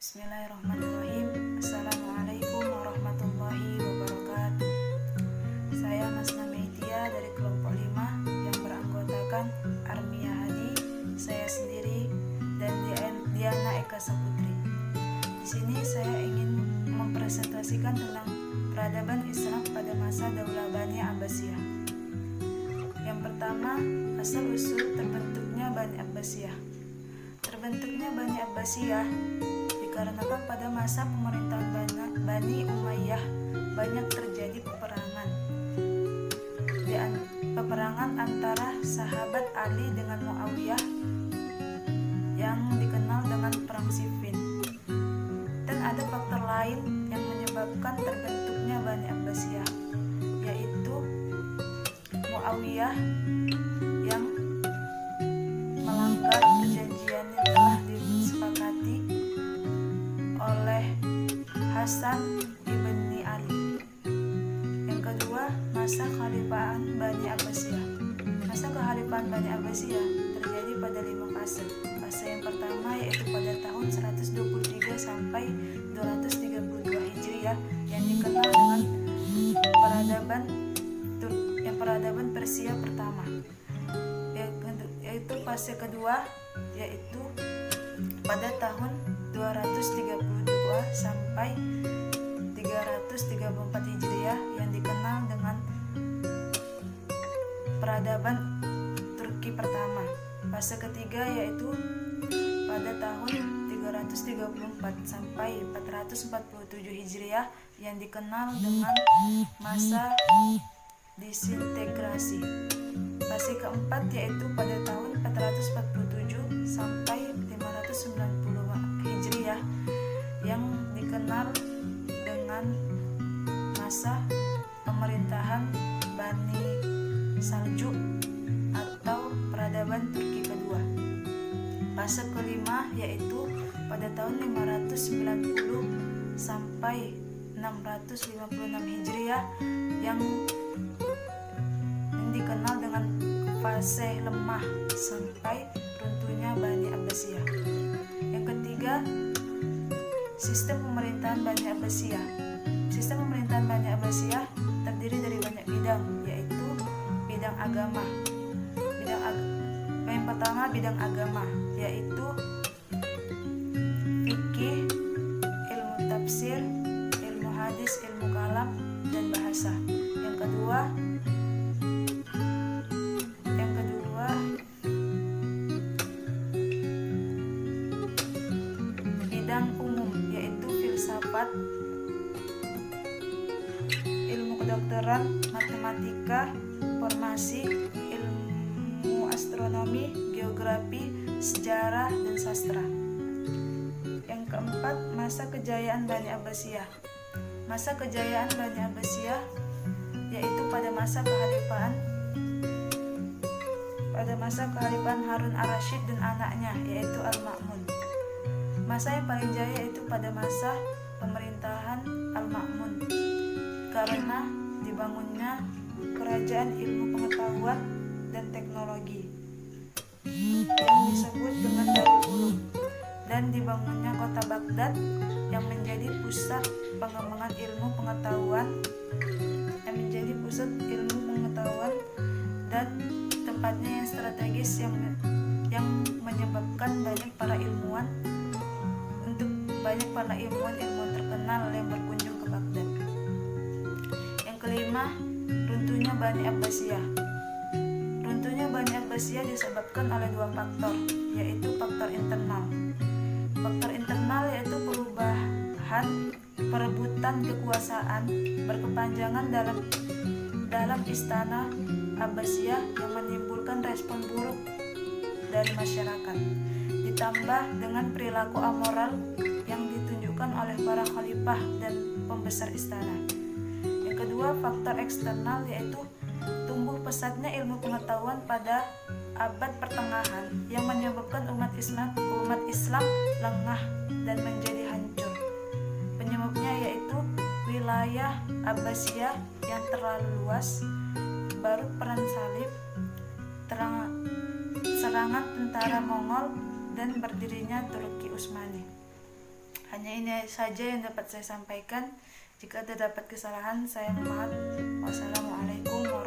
Bismillahirrahmanirrahim. Assalamualaikum warahmatullahi wabarakatuh. Saya Masna Meitia dari kelompok 5 yang beranggotakan Armia Hadi, saya sendiri, dan Diana Eka Saputri. Di sini saya ingin mempresentasikan tentang peradaban Islam pada masa Daulah Bani Abbasiyah. Yang pertama, asal-usul terbentuknya Bani Abbasiyah. Terbentuknya Bani Abbasiyah dikarenakan pada masa pemerintahan Bani Umayyah banyak terjadi peperangan antara sahabat Ali dengan Muawiyah yang dikenal dengan Perang Siffin. Dan ada faktor lain yang menyebabkan terbentuknya Bani Abbasiyah, yaitu Muawiyah yang melanggar perjanjian yang telah disepakati oleh Hasan ibni Ali. Yang kedua, masa kekhalifahan Bani Abbasiyah. Masa kekhalifahan Bani Abbasiyah terjadi pada 5 fase. Fase yang pertama yaitu pada tahun 123 sampai 232 Hijriah yang dikenal dengan peradaban Persia pertama. Yaitu fase kedua yaitu pada tahun 232 sampai 334 Hijriah yang dikenal dengan peradaban Turki pertama. Fase ketiga yaitu pada tahun 334 sampai 447 Hijriah yang dikenal dengan masa disintegrasi. Fase keempat yaitu pada tahun 447 sampai 590 Hijriah yang dikenal dengan masa pemerintahan Bani Saljuk atau peradaban Turki kedua. Fase kelima yaitu pada tahun 590 sampai 656 Hijriah yang dikenal dengan fase lemah sampai runtuhnya Bani Abbasiyah. Yang ketiga, sistem pemerintahan Bani Abbasiyah. Sistem pemerintahan Bani Abbasiyah terdiri dari banyak bidang, yaitu bidang agama. Yang pertama bidang agama, yaitu fikih, ilmu tafsir, ilmu hadis, ilmu kalam, dan bahasa. Yang kedua bidang umum, yaitu filsafat, ilmu kedokteran, matematika, farmasi, ilmu astronomi, geografi, sejarah, dan sastra. Yang keempat, masa kejayaan Bani Abbasiyah. Masa kejayaan Bani Abbasiyah yaitu pada masa kekhalifahan Harun ar-Rasyid dan anaknya yaitu Al-Ma'mun. Masa yang paling jaya yaitu pada masa pemerintahan Al-Ma'mun karena dibangunnya kerajaan ilmu pengetahuan dan teknologi yang disebut dengan Darul Ulum, dan dibangunnya kota Baghdad yang menjadi pusat pengembangan ilmu pengetahuan dan tempatnya yang strategis yang menyebabkan banyak para ilmuwan terkenal yang berkunjung ke Baghdad. Yang kelima, runtuhnya Bani Abbasiyah. Runtuhnya Bani Abbasiyah disebabkan oleh 2 faktor, yaitu faktor internal. Faktor internal yaitu perebutan kekuasaan berkepanjangan dalam istana Abbasiyah yang menimbulkan respon buruk dari masyarakat, ditambah dengan perilaku amoral yang ditunjukkan oleh para khalifah dan pembesar istana. Yang kedua, faktor eksternal yaitu tumbuh pesatnya ilmu pengetahuan pada abad pertengahan yang menyebabkan umat Islam lengah dan menjadi hancur. Penyebabnya yaitu wilayah Abbasiyah yang terlalu luas, baru perang salib, serangan tentara Mongol, dan berdirinya Turki Utsmani. Hanya ini saja yang dapat saya sampaikan. Jika terdapat kesalahan, saya mohon maaf. Wassalamualaikum warahmatullahi wabarakatuh.